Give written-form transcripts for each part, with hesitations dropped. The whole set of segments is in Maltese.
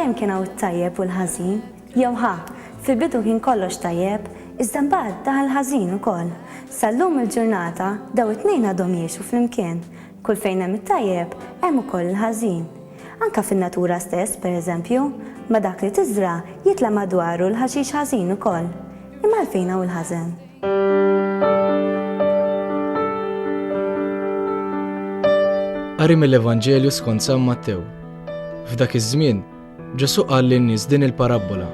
Dejjem kien hawn it-tajjeb u l-ħażin, jew fil-bidu kien kollox tajjeb, iżda mbagħad daħal ħażin ukoll. Sal-lum il-ġurnata daw it-tnejn għadhom jgħixu flimkien. Kull fejn hemm it-tajjeb hemm ukoll il-ħażin. Anka fin-natura stess, pereżempju, ma dak li tiżra jitla' madwaru l-ħaxix ħażin ukoll. Imma għalfejn hawn il-ħażen? Qari mill-Evanġelju skont San Mattew. F'dak iż-żmien, Ġesu qal lin-nies din il-parabola.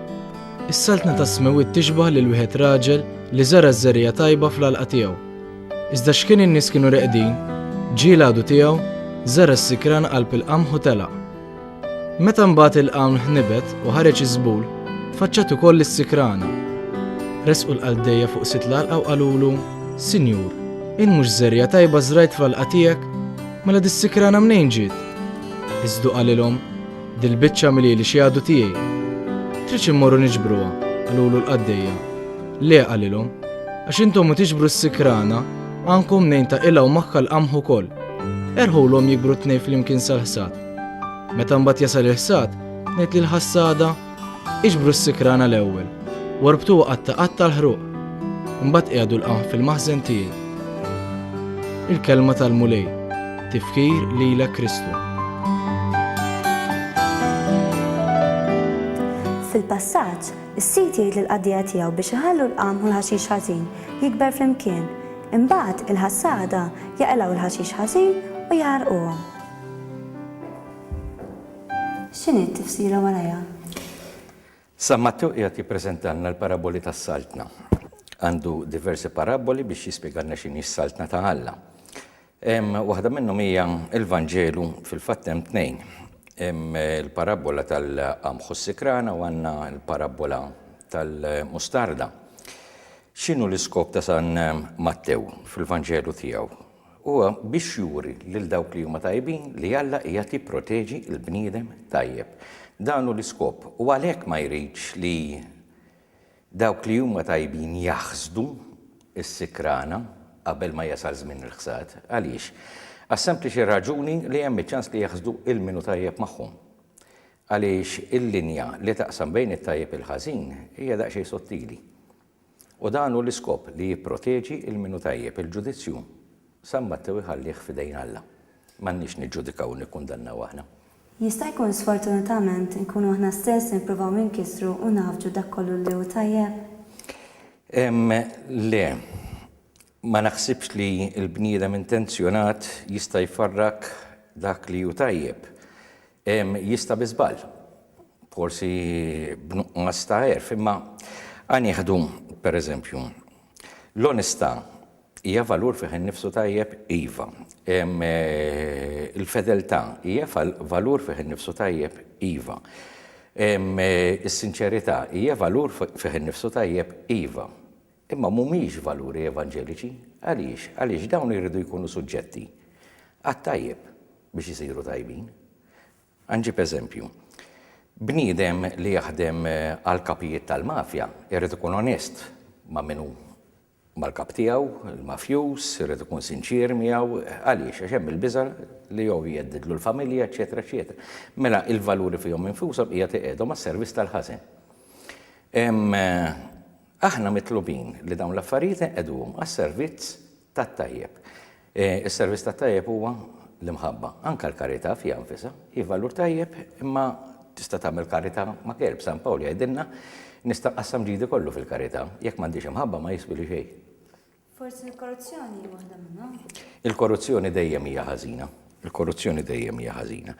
Is-saltna tas-smewit tixbaħ lil wieħed raġel li żara żerrija tajba fl-għalqa tiegħu. Iżda x'kien in-nies kienu reqdin, ġie l-għadu tiegħu, żara s-sikran qalb il-qamħ u telaq. Meta mbagħad il-qamħ ħnibet u ħareġ iż-żbul, faċċat ukoll is-sikrana. Resqu l-qalbdejja fuq sit l-għalqa u qalulu: Sinjur, in mhux żerrija tajba żrajt fl-għalqa tiegħek, mela dis-sikrana mnejn ġiet? Iżdu qalilhom: Dil-biċċa milili xi għadu tiegħi. Tridx immorru niġbruha, qalulu l-qaddejja. Le qalilhom, għax intom ma tiġbru s-sikrana, għandkom nejn taqilha u magħha l-qamħ ukoll. Erħulhom jikbru t-tnejn flimkien sal-ħsad. Meta mbagħad jasal il-ħsad, ngħid lill-ħassada: iġbru s-sikrana l-ewwel, warbtuha qatta l-ħruq. Imbagħad qiegħdu l-qamħ fil-maħżen tiegħi. Il-kelma tal-mulej, tifkir lilek Kristu. Fil-passaġġ, is-Sit jgħid lill-qaddija tiegħu biex iħallu l-qamħ u l-ħaxix ħażin jikber flimkien. Imbagħad il-ħassada jaqilgħu l-ħaxix ħażin u jaħarquhom. X'inhi t-tifsira warajha? San Mattew qiegħed jippreżentalna l-paraboli tas-saltna. Għandu diversi paraboli biex jispjegalna x'inhi s-saltna ta' Alla. Waħda minnhom hija l-Vanġelu, fil-fatt hemm tnejn. Hemm il-parabola tal-qamħ u s-sikrana u għandna l-parabola tal-mustarda. X'inhu l-iskop ta' San Mattew fil-Vanġelu tiegħu? Huwa biex juri lil dawk li huma tajbin li Alla qiegħed jipproteġi l-bniedem tajjeb. Dan hu l-iskop u għalhekk ma jridx li dawk li huma tajbin jaħsdu s-sikrana qabel ma jasal żmien il-ħsad. Għaliex? Għas-sempliċi raġuni li hemm iċ-ċans li jaħsdu il-minu tajjeb magħhom. Għaliex il-linja li taqsam bejn it-tajjeb il-ħażin hija daqsxejn sottili. U dan hu l-iskop li jipproteġi il-minu tajjeb il-ġudizzju. San Mattew iħallih f'idejn Alla. M'għandniex niġġudikaw u nikkundannaw aħna. Jista' jkun sfortunatament inkunu aħna stess nippruvaw ninkisru u nafġu dak kollu li hu tajjeb? Le. Ma naħsibx li l-bniedem intenzjonat jista' jfarrak dak li hu tajjeb. Jista' biżball. Forsi b'nuqqas ta' għerf, imma nieħdu pereżempju l-onestà hija valur fih innifsu tajjeb iva. Il-fedeltà hija valur fih innifsu tajjeb iva. Is-sinċerità hija valur fih innifsu tajjeb iva. Imma mhumiex valuri evanġeliċi. Għaliex? Għaliex dawn iridu jkunu suġġetti għat-tajjeb biex isiru tajbin. Ħanġib eżempju. Bniedem li jaħdem għal kapijiet tal-mafja irid ikun onest ma' minnu mal-kap tiegħu, il-mafjuż, irid ikun sinċier miegħu. Għaliex? Għax hemm il-biżar li jew jeddidlu l-familja, eċetera, eċetera. Mela il-valuri fihom infushom hija tiqgħedhom għas-servizz tal-ħażen. Aħna mitlubin li dawn l-affarijiet qegħduhom għas-servizz tat-tajjeb. Is-servizz tat-tajjeb huwa l-imħabba. Anke l-karità fiha nfisha hi valur tajjeb, imma tista' tagħmel karità ma' kelb. San Pawl jgħidilna nista' qassam ġiedi kollu fil-karità, jekk m'għandix imħabba ma jiswi li xejn. Forsi l-korruzzjoni waħda minnhom? Il-korruzzjoni dejjem hija ħażina. Il-korruzzjoni dejjem hija ħażina.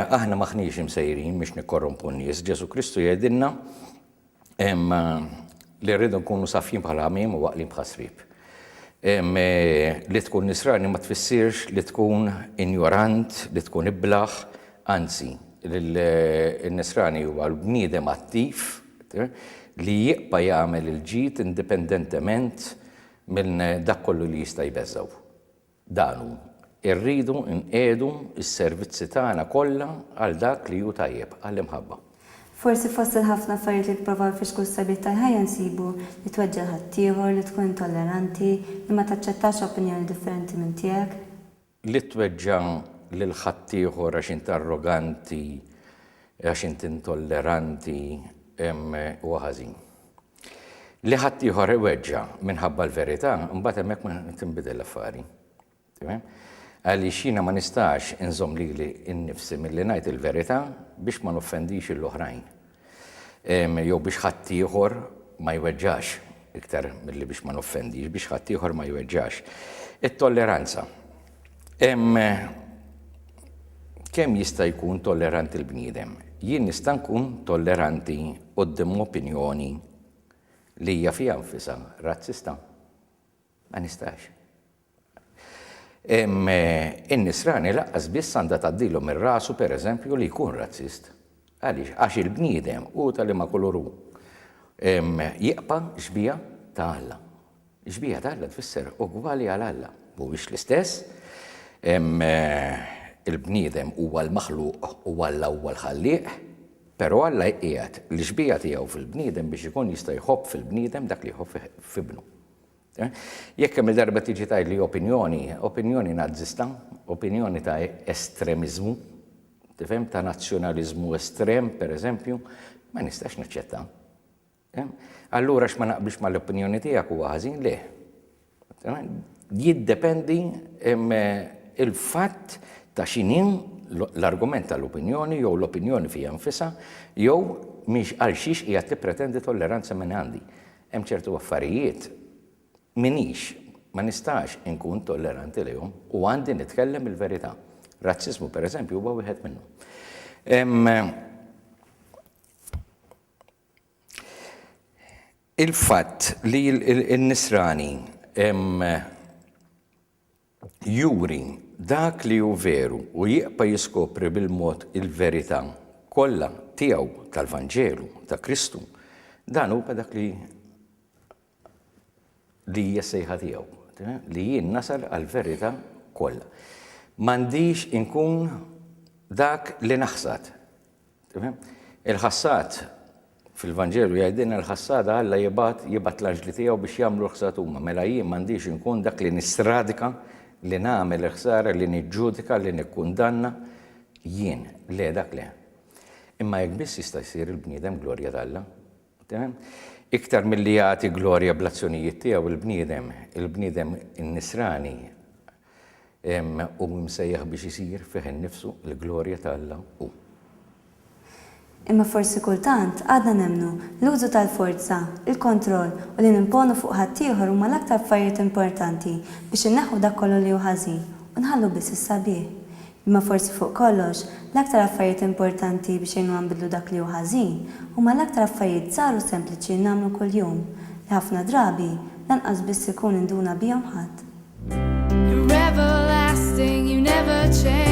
Aħna maħniex imsejrin biex nikkorrompu n-nies. Ġesu Kristu jgħidilna li rridu nkunu safjin bħala għamiem u waqlin bħasrib. Li tkun nisrani ma tfissirx li tkun ignorant, li tkun iblaħ, anzi, il-nisrani huwa l-bniedem attiv li jibqa' jagħmel il-ġid indipendentement minn dak kollu li jista' jbeżżaw. Danu irridu nqiegħdu s-servizzi tagħna kollha għal dak li hu tajjeb għall-imħabba. Forsi fost il-ħafna affarijiet li tprovaw fixku s-sabiet tal-ħajja nsibu li tweġġel ħaddieħor, li tkun intolleranti, li ma taċċettax opinjoni differenti minn tiegħek. Li tweġġa' lil ħaddieħor għax inti arroganti għax inti intolleranti u ħażin. Li ħadd ieħor iweġġa' minħabba l-verità, mbagħad hemmhekk ma tinbidel l-affari. Għaliex jiena ma nistax inżomm lili nnifsi milli ngħid il-verità biex ma noffendix l-oħrajn. Jew biex ħadd ieħor ma jweġġax iktar milli biex ma noffendix, biex ħadd ieħor ma jweġġax. It-tolleranza. Kemm jista' jkun tolleranti l-bniedem? Jien nista' nkun tolleranti quddiem opinjoni li hija fiha nfisha razzista. Ma nistax. In-nisrani laqqas biss għandha tgħaddilhom ir-rasu pereżempju li jkun razzist. Għaliex għax il-bniedem u tal-ima koloru jiqpa' xbija ta' Alla. Xbija ta' Alla tfisser ugwali għal Alla. Mhuwiex l-istess. Il-bniedem huwa l-maħluq u Alla huwa l-ħallieq, però Alla qiegħed l-xbija tiegħu fil-bniedem biex ikun jista' jħobb fil-bniedem dak li jħobb f'ibnu. Jekk hemm il-darba tiġi tgħidli opinjoni nazzista, opinjoni ta' estremiżmu, tifhem ta' nazzjonaliżmu estrem, pereżempju, ma nistax naċċetta. Allura x'ma naqbilx mal-opinjoni tiegħek huwa ħażin le. Jiddependi il-fatt ta' x'inhi l-argument tal-opinjoni jew l-opinjoni fiha nfisha jew mhix għal xiex qiegħed tippretendi tolleranza minn għandi. Hemm ċertu affarijiet minix ma nistax inkun tolleranti lihom u għandi nitkellem il-verità. Razzizmu pereżempju huwa wieħed minnhom. Il-fatt li n-nisrani juri dak li hu veru u jieqpa' jiskopri bil-mod il-verità kollha tiegħu tal-Vanġelu ta' Kristu, dan huwa dak li hija sejħa tiegħu, li jien nasal għall-verità kollha. M'għandix inkun dak li naħsad. Il-ħassad fil-Vanġelu jgħidilna l-ħassada Alla jibgħat l-anġli tiegħu biex jagħmlu l-ħsad huma, mela jien m'għandix inkun dak li nistradika, li nagħmel ħsara, li niġġudika, li nikkundanna, jien le dak le. Imma jekk biss jista' jsir il-bniedem glorja t'Alla. Iktar milli jagħti glorja bl-azzjonijiet tiegħu il-bniedem in-nisrani u msejjaħ biex isir fih innifsu l-glorja t'Alla hu. Imma forsi kultant għadna nemmnu l-użu tal-forza, il-kontroll u li nimponu fuq ħaddieħor huma l-aktar affarijiet importanti biex inneħħu dak kollu li hu ħażin u nħallu biss is-sabiħ. Imma forsi fuq kollox, l-aktar affarijiet importanti biex jgħinu nbidlu dak li hu ħażin huma l-aktar affarijiet żgħar u sempliċi nagħmlu kuljum li ħafna drabi lanqas biss ikun induna bihom ħadd. You're everlasting, you never change.